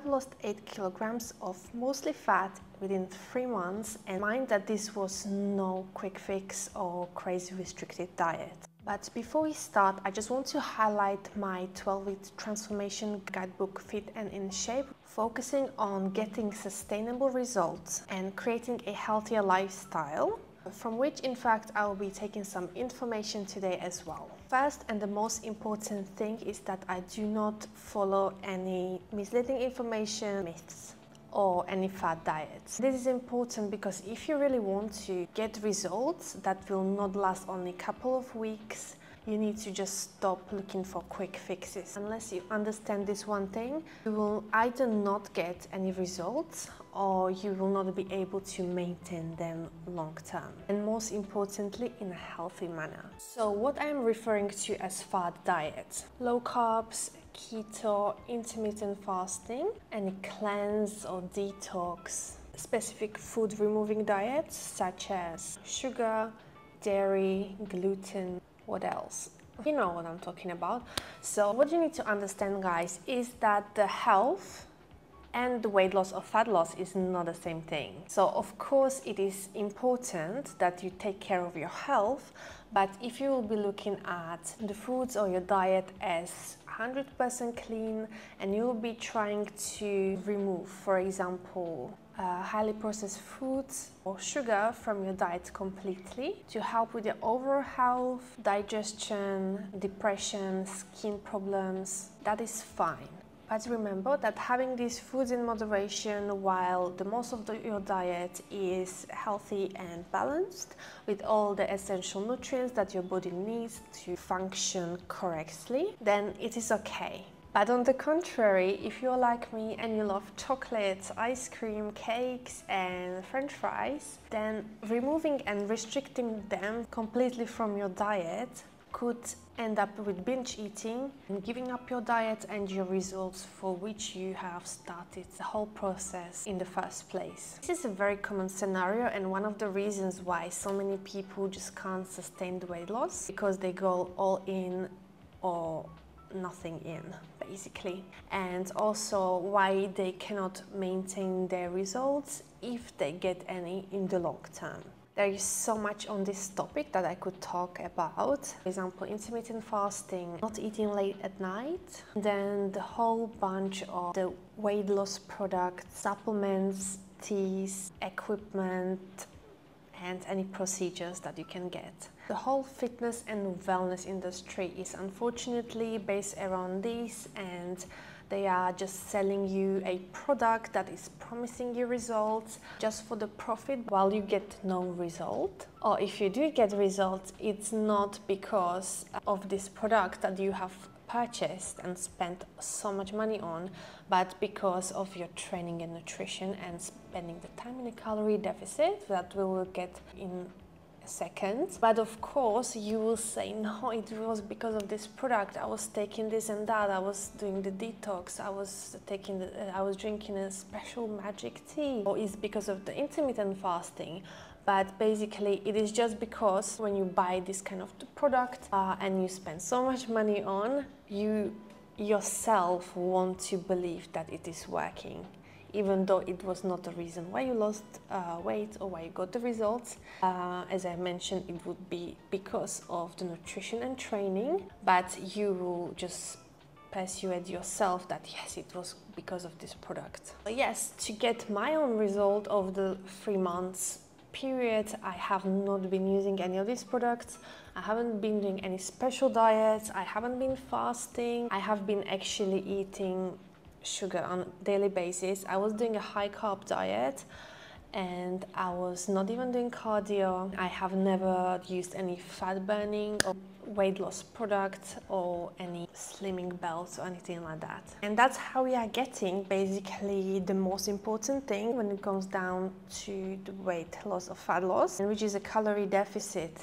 have lost 8 kilograms of mostly fat within 3 months, and mind that this was no quick fix or crazy restricted diet. But before we start, I just want to highlight my 12-week transformation guidebook, Fit and in Shape, focusing on getting sustainable results and creating a healthier lifestyle, from which in fact I will be taking some information today as well. First and the most important thing is that I do not follow any misleading information, myths, or any fad diets. This is important because if you really want to get results that will not last only a couple of weeks, you need to just stop looking for quick fixes. Unless you understand this one thing, you will either not get any results or you will not be able to maintain them long term. And most importantly, in a healthy manner. So what I am referring to as fad diets: low carbs, keto, intermittent fasting, any cleanse or detox, specific food removing diets such as sugar, dairy, gluten. What else? You know what I'm talking about. So what you need to understand, guys, is that the health and the weight loss or fat loss is not the same thing. So of course it is important that you take care of your health, but if you will be looking at the foods or your diet as 100% clean and you will be trying to remove, for example, highly processed foods or sugar from your diet completely to help with your overall health, digestion, depression, skin problems, that is fine. But remember that having these foods in moderation while the most of your diet is healthy and balanced with all the essential nutrients that your body needs to function correctly, then it is okay. But on the contrary, if you're like me and you love chocolate, ice cream, cakes and french fries, then removing and restricting them completely from your diet could end up with binge eating and giving up your diet and your results for which you have started the whole process in the first place. This is a very common scenario and one of the reasons why so many people just can't sustain the weight loss, because they go all in or nothing in, basically. And also why they cannot maintain their results, if they get any, in the long term. There is so much on this topic that I could talk about. For example, intermittent fasting, not eating late at night, then the whole bunch of the weight loss products, supplements, teas, equipment, and any procedures that you can get. The whole fitness and wellness industry is unfortunately based around this, and they are just selling you a product that is promising you results just for the profit while you get no result. Or if you do get results, it's not because of this product that you have purchased and spent so much money on, but because of your training and nutrition and spending the time in a calorie deficit that we will get in a second. But of course you will say, no, it was because of this product, I was taking this and that, I was doing the detox, I was drinking a special magic tea, or it's because of the intermittent fasting. But basically it is just because when you buy this kind of product and you spend so much money on, you yourself want to believe that it is working, even though it was not the reason why you lost weight or why you got the results. As I mentioned, it would be because of the nutrition and training, but you will just persuade yourself that yes, it was because of this product. But yes, to get my own result of the 3 months period, I have not been using any of these products. I haven't been doing any special diets. I haven't been fasting. I have been actually eating sugar on a daily basis. I was doing a high carb diet and I was not even doing cardio. I have never used any fat burning or weight loss products or any slimming belts or anything like that. And that's how we are getting basically the most important thing when it comes down to the weight loss or fat loss, which is a calorie deficit.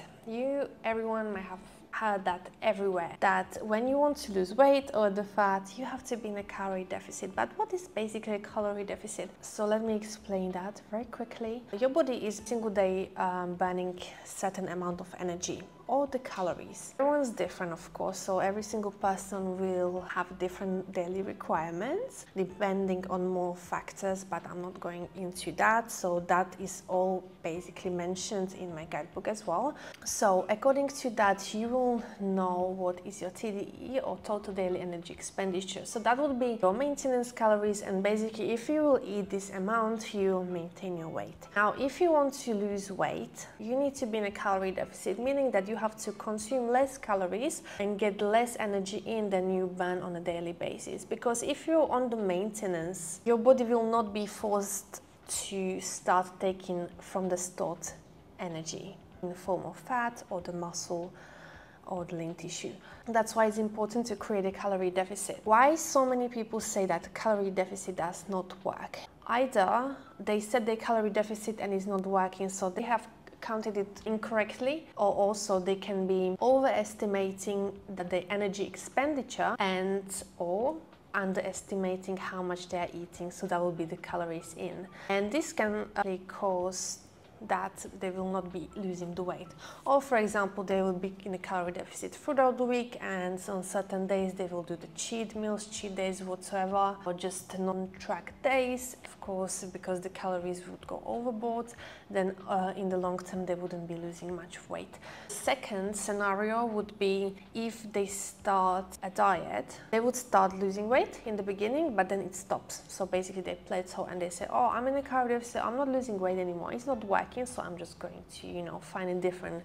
Everyone might have heard that everywhere, that when you want to lose weight or the fat, you have to be in a calorie deficit. But what is basically a calorie deficit? So let me explain that very quickly. Your body is single day burning certain amount of energy all the calories. Everyone's different, of course, so every single person will have different daily requirements depending on more factors, but I'm not going into that. So that is all basically mentioned in my guidebook as well. So according to that, you will know what is your TDE, or total daily energy expenditure. So that would be your maintenance calories, and basically if you will eat this amount, you will maintain your weight. Now, if you want to lose weight, you need to be in a calorie deficit, meaning that you have to consume less calories and get less energy in than you burn on a daily basis. Because if you're on the maintenance, your body will not be forced to start taking from the stored energy in the form of fat or the muscle or the lean tissue. That's why it's important to create a calorie deficit. Why so many people say that calorie deficit does not work? Either they set their calorie deficit and it's not working, so they have counted it incorrectly, or also they can be overestimating the energy expenditure and or underestimating how much they are eating, so that will be the calories in. And this can cause that they will not be losing the weight. Or for example, they will be in a calorie deficit throughout the week, and on certain days they will do the cheat meals, cheat days whatsoever, or just non-track days, of course, because the calories would go overboard. Then in the long term they wouldn't be losing much weight. Second scenario would be if they start a diet, they would start losing weight in the beginning, but then it stops. So basically they plateau and they say, oh, I'm in a calorie deficit, I'm not losing weight anymore, it's not working, so I'm just going to, you know, find a different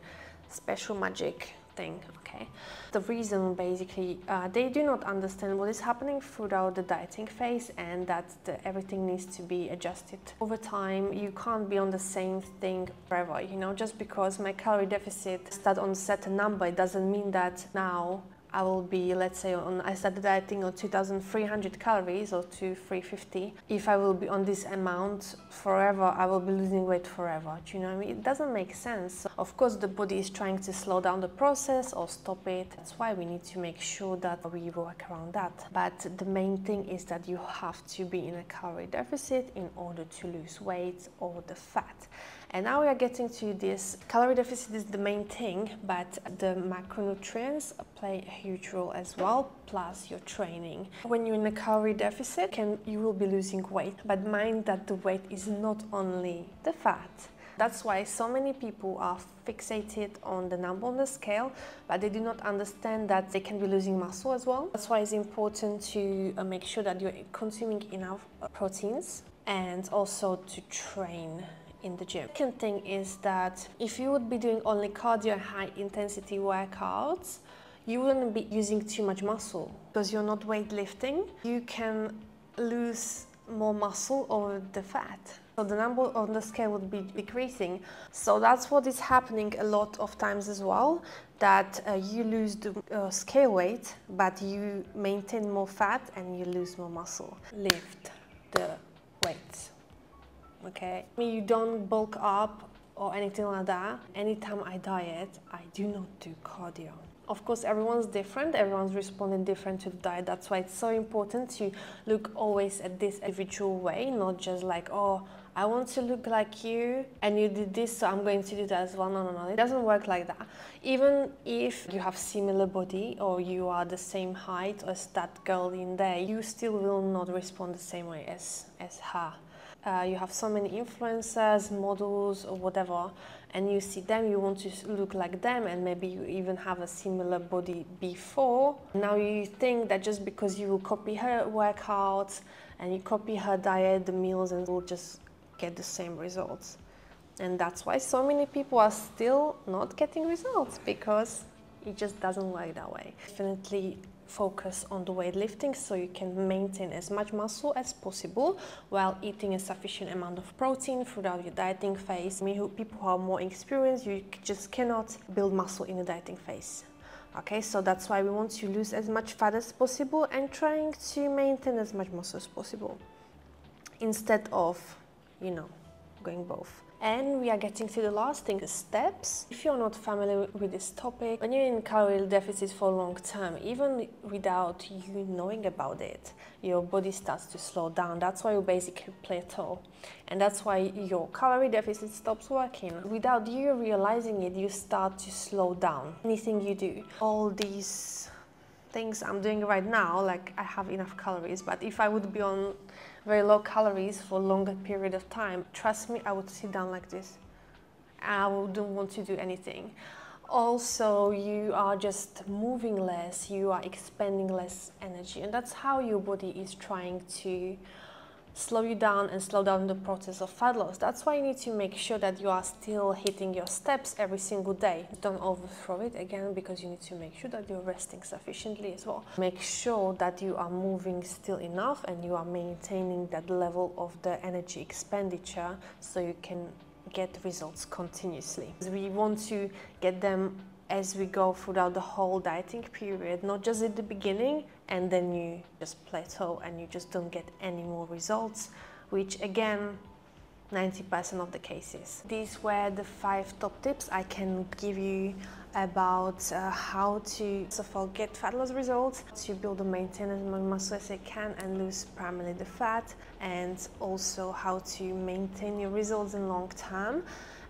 special magic thing. Okay, the reason basically they do not understand what is happening throughout the dieting phase, and that everything needs to be adjusted over time. You can't be on the same thing forever, you know. Just because my calorie deficit starts on a certain number, it doesn't mean that now I will be, let's say, I started dieting on 2,300 calories or 2,350. If I will be on this amount forever, I will be losing weight forever. Do you know what I mean? It doesn't make sense. Of course, the body is trying to slow down the process or stop it. That's why we need to make sure that we work around that. But the main thing is that you have to be in a calorie deficit in order to lose weight or the fat. And now we are getting to this. Calorie deficit is the main thing, but the macronutrients play a huge role as well, plus your training. When you're in a calorie deficit, you will be losing weight, but mind that the weight is not only the fat. That's why so many people are fixated on the number on the scale, but they do not understand that they can be losing muscle as well. That's why it's important to make sure that you're consuming enough proteins and also to train in the gym. Second thing is that if you would be doing only cardio and high intensity workouts, you wouldn't be using too much muscle because you're not weightlifting. You can lose more muscle over the fat. So the number on the scale would be decreasing. So that's what is happening a lot of times as well, that you lose the scale weight, but you maintain more fat and you lose more muscle. Lift the weights. Okay, I mean, you don't bulk up or anything like that. Anytime I diet, I do not do cardio. Of course, everyone's different, everyone's responding different to the diet. That's why it's so important to look always at this individual way, not just like, oh, I want to look like you and you did this, so I'm going to do that as well. No, it doesn't work like that. Even if you have similar body or you are the same height as that girl in there, you still will not respond the same way as her. You have so many influencers, models or whatever, and you see them, you want to look like them, and maybe you even have a similar body before. Now you think that just because you will copy her workouts and you copy her diet, the meals, and will just get the same results. And that's why so many people are still not getting results, because it just doesn't work that way. Definitely focus on the weightlifting so you can maintain as much muscle as possible while eating a sufficient amount of protein throughout your dieting phase. I mean, people who are more experienced, you just cannot build muscle in the dieting phase. Okay, so that's why we want to lose as much fat as possible and trying to maintain as much muscle as possible, instead of, you know, going both. And we are getting to the last thing, the steps. If you're not familiar with this topic, when you're in calorie deficit for long term, even without you knowing about it, your body starts to slow down. That's why you basically plateau. And that's why your calorie deficit stops working. Without you realizing it, you start to slow down. Anything you do, all these things I'm doing right now, like I have enough calories, but if I would be on very low calories for a longer period of time, trust me, I would sit down like this. I wouldn't want to do anything. Also, you are just moving less, you are expending less energy, and that's how your body is trying to slow you down and slow down the process of fat loss. That's why you need to make sure that you are still hitting your steps every single day. Don't overthrow it again, because you need to make sure that you're resting sufficiently as well. Make sure that you are moving still enough and you are maintaining that level of the energy expenditure so you can get results continuously. We want to get them as we go throughout the whole dieting period, not just at the beginning and then you just plateau and you just don't get any more results, which again, 90% of the cases. These were the 5 top tips I can give you about how to, first of all, get fat loss results, to build and maintain as much muscle as you can and lose primarily the fat, and also how to maintain your results in long term.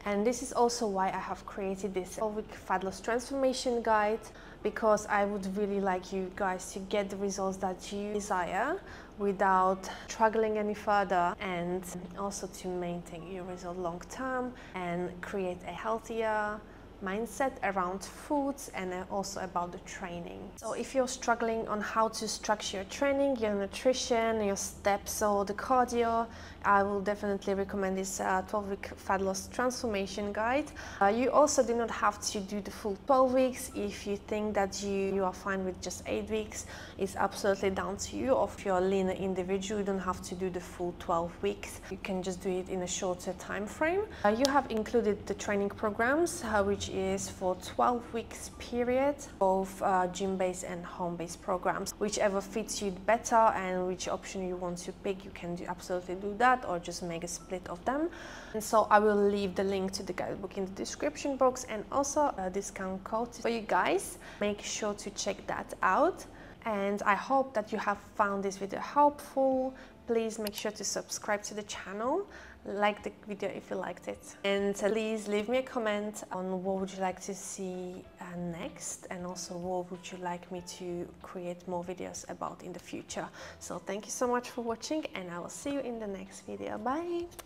And this is also why I have created this 12-week fat loss transformation guide, because I would really like you guys to get the results that you desire without struggling any further, and also to maintain your result long term and create a healthier mindset around foods and also about the training. So if you're struggling on how to structure your training, your nutrition, your steps or the cardio, I will definitely recommend this 12-week fat loss transformation guide. You also do not have to do the full 12 weeks. If you think that you are fine with just 8 weeks, it's absolutely down to you. Or if you're a leaner individual, you don't have to do the full 12 weeks. You can just do it in a shorter time frame. You have included the training programs, which is for 12 weeks period, both gym-based and home-based programs. Whichever fits you better and which option you want to pick, you can absolutely do that, or just make a split of them. And so I will leave the link to the guidebook in the description box, and also a discount code for you guys. Make sure to check that out. And I hope that you have found this video helpful. Please make sure to subscribe to the channel, like the video if you liked it, and please leave me a comment on what would you like to see next, and also what would you like me to create more videos about in the future. So thank you so much for watching, and I will see you in the next video. Bye!